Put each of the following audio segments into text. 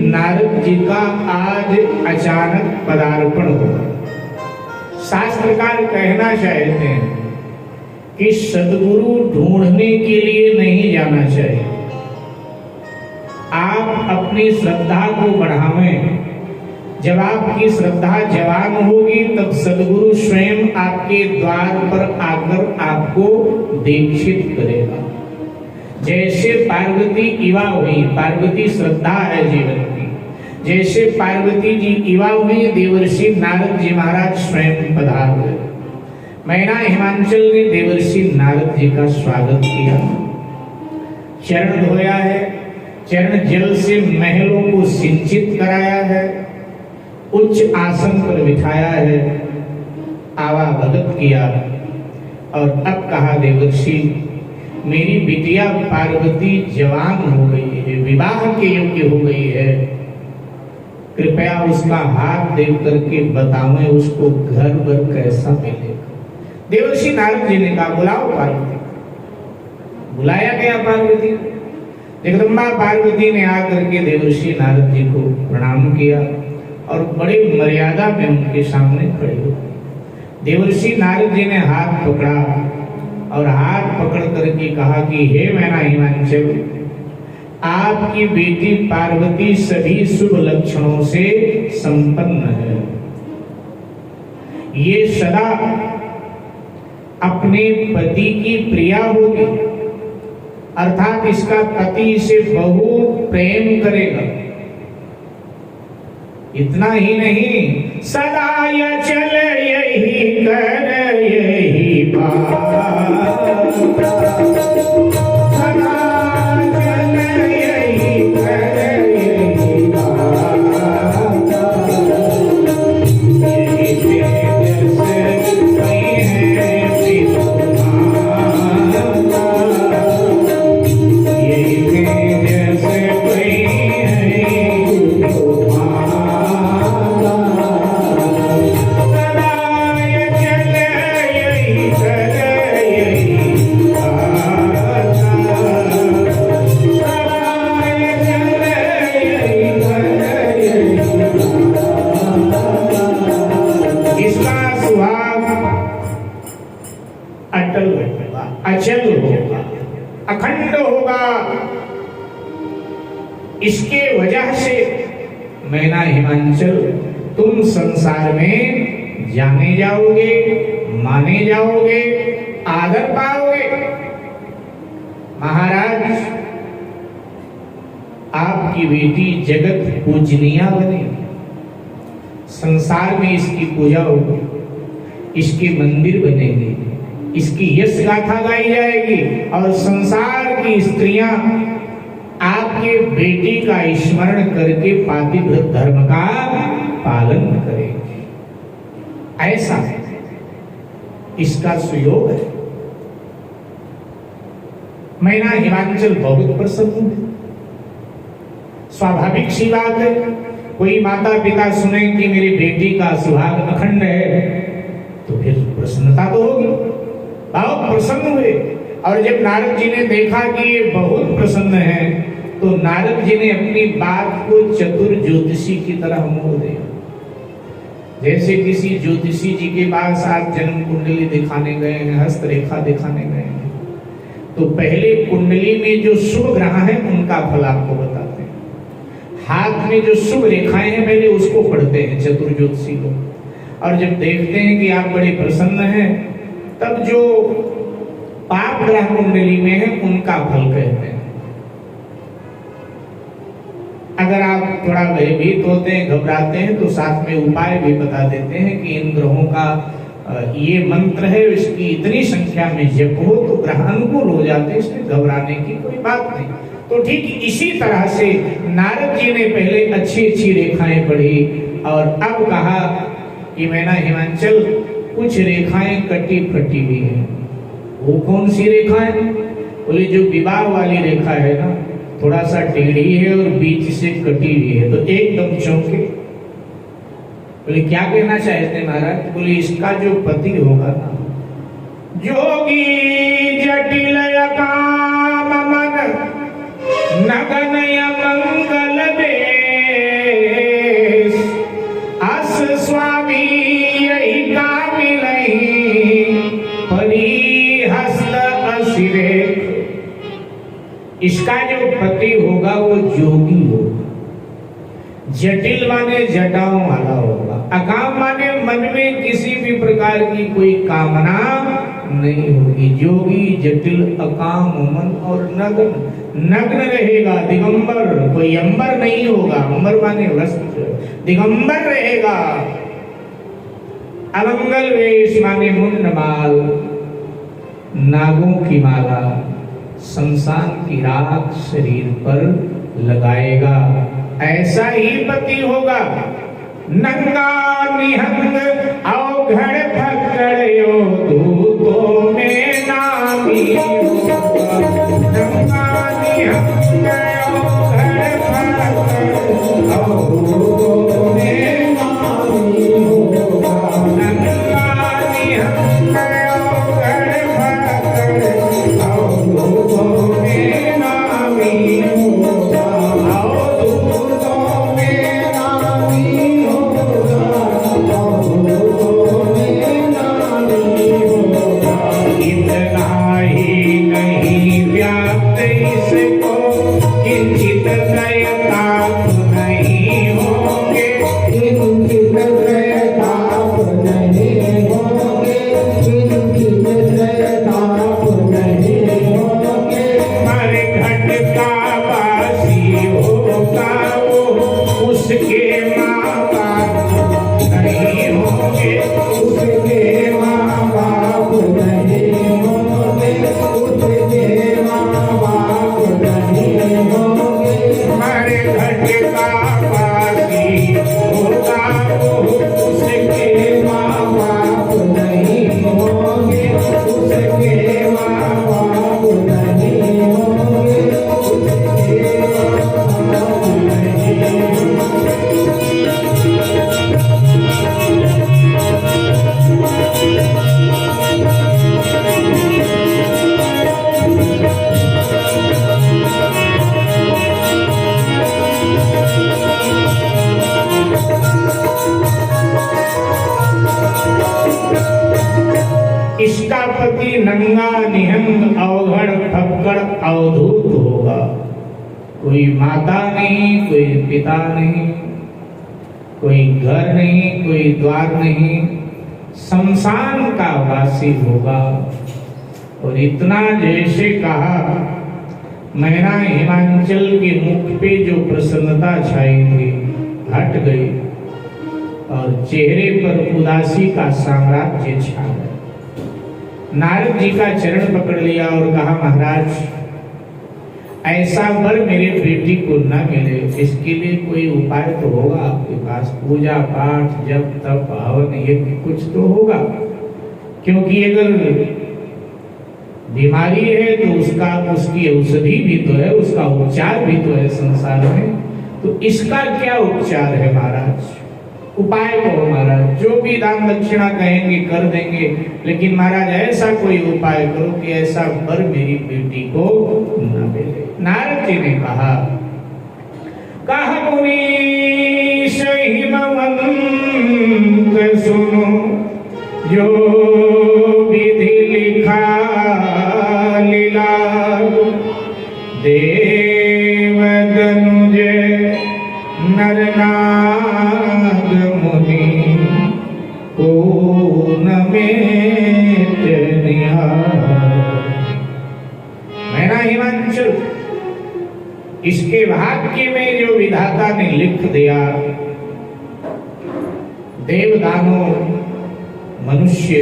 नारद जी का आज अचानक पदार्पण हुआ। शास्त्रकार कहना चाहते हैं कि सद्गुरु ढूंढने के लिए नहीं जाना चाहिए। आप अपनी श्रद्धा को बढ़ावें। जब आपकी श्रद्धा जवान होगी तब सद्गुरु स्वयं आपके द्वार पर आकर आपको दीक्षित करेगा। जैसे पार्वती युवा हुई, पार्वती श्रद्धा है जीवन की, जैसे पार्वती जी युवा हुई, देवर्षि नारद जी महाराज स्वयं पधारे। मैना हिमांचल ने देवर्षि नारद जी का स्वागत किया, चरण धोया है, चरण जल से महलों को सिंचित कराया है, उच्च आसन पर बिठाया है, आवाभगत किया और अब कहा देवर्षि मेरी बिटिया पार्वती जवान हो गई है, विवाह के योग्य हो गई है, कृपया उसका हाथ देख करके बतावें उसको घर बर कैसा मिलेगा। देवर्षि नारद जी ने कहा बुलाओ पार्वती। बुलाया गया पार्वती। जगदम्बा पार्वती ने आकर के देवर्षि नारद जी को प्रणाम किया और बड़े मर्यादा में उनके सामने खड़े हो। देवर्षि नारद जी ने हाथ पकड़ा और हाथ पकड़ करके कहा कि हे मैना हिमांचल, आपकी बेटी पार्वती सभी शुभ लक्षणों से संपन्न है। ये सदा अपने पति की प्रिया होगी, अर्थात इसका पति इसे बहुत प्रेम करेगा। इतना ही नहीं, सदा ये चल यही कर यही बात, सदा चल यही कर यही बात, यही तेज से कोई है विद्वान, यही तेज से कोई है विद्वान। अचल होगा, अखंड होगा। इसके वजह से मैना हिमांचल तुम संसार में जाने जाओगे, माने जाओगे, आदर पाओगे। महाराज आपकी बेटी जगत पूजनीय बनेगी, संसार में इसकी पूजा होगी, इसके मंदिर बनेंगे, इसकी यश गाथा गाई जाएगी और संसार की स्त्रियां आपके बेटी का स्मरण करके पातिव्रत धर्म का पालन करेंगी। ऐसा इसका सुयोग है। मैना हिमांचल बहुत प्रसन्न है। स्वाभाविक सी बात है, कोई माता पिता सुने कि मेरी बेटी का सुहाग अखंड है तो फिर प्रसन्नता तो होगी। बहुत प्रसन्न हुए और जब नारद जी ने देखा कि ये बहुत प्रसन्न है तो नारद जी ने अपनी बात को चतुर ज्योतिषी की तरह मोड़ दिया। जैसे किसी ज्योतिषी जी के पास आप जन्म कुंडली दिखाने गए हैं, हस्तरेखा दिखाने गए हैं, तो पहले कुंडली में जो शुभ ग्रह हैं उनका फल आपको बताते हैं। हाथ में जो शुभ रेखाएं हैं पहले उसको पढ़ते हैं चतुर ज्योतिषी लोग, और जब देखते हैं कि आप बड़े प्रसन्न हैं तब जो पाप ग्रह कुंडली में है उनका फल कहते हैं। अगर आप थोड़ा भयभीत होते हैं, घबराते हैं, तो साथ में उपाय भी बता देते हैं कि इन ग्रहों का ये मंत्र है, इसकी इतनी संख्या में जप हो तो ग्रह अनुकूल हो जाते हैं, इसमें घबराने की कोई बात नहीं। तो ठीक इसी तरह से नारद जी ने पहले अच्छी अच्छी रेखाएं पढ़ी और अब कहा कि मैना हिमांचल कुछ रेखाएं कटी फटी भी हैं। वो कौन सी रेखाएं? बोले जो विवाह वाली रेखा है ना, थोड़ा सा टेढ़ी है और बीच से कटी हुई है, तो एकदम चौंके। बोले क्या कहना चाहते हैं महाराज? बोले इसका जो पति होगा ना, जोगी जटिल काम मन नगन मंगल देश, अस स्वामी यही कामिल परिहस्त असिरे। इसका जो पति होगा वो जोगी होगा, जटिल माने जटाओं वाला होगा, अकाम माने मन में किसी भी प्रकार की कोई कामना नहीं होगी। जोगी जटिल अकाम मन और नग्न रहेगा, दिगंबर, कोई अंबर नहीं होगा, अंबर माने वस्त्र, दिगंबर रहेगा। अमंगल वेश माने मुंड माल, नागों की माला, शमशान की राख शरीर पर लगाएगा, ऐसा ही पति होगा। नंगा निहंग अवघड़ फक्कड़ यो दूतों में नामी होगा। नंगा निहंग अवघड़ फक्कड़ यो दूतों में नामी होगा। नंगा निहंग अवघड़ फक्कड़ यो दूतों में नामी होगा। इसका पति नंगा निहंग अवघड़ फक्कड़ अवधूत होगा। कोई माता नहीं, कोई पिता नहीं, कोई घर नहीं, कोई द्वार नहीं, शमशान का वासी होगा। और इतना जैसे कहा, मैना हिमांचल के मुख पे जो प्रसन्नता छाई थी हट गई और चेहरे पर उदासी का साम्राज्य छा गया। नारद जी का चरण पकड़ लिया और कहा, महाराज ऐसा वर मेरे बेटी को न मिले, इसके लिए कोई उपाय तो होगा आपके पास? पूजा पाठ जप तप हवन ये कुछ तो होगा, क्योंकि अगर बीमारी है तो उसकी औषधि भी तो है, उसका उपचार भी तो है संसार में। तो इसका क्या उपचार है महाराज? उपाय कहो महाराज, जो भी दान दक्षिणा कहेंगे कर देंगे, लेकिन महाराज ऐसा कोई उपाय करो कि ऐसा वर मेरी बेटी को न मिले। नारद जी ने कहा मुनीश हिमवंत सुनो, जो विधि लिखा लीला देव दनुज नरनाग मुनि को नमेत निहार। महिमांचल, इसके भाग्य में जो विधाता ने लिख दिया, देव दानव मनुष्य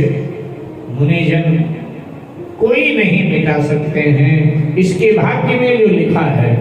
मुनिजन कोई नहीं मिटा सकते हैं। इसके भाग्य में जो लिखा है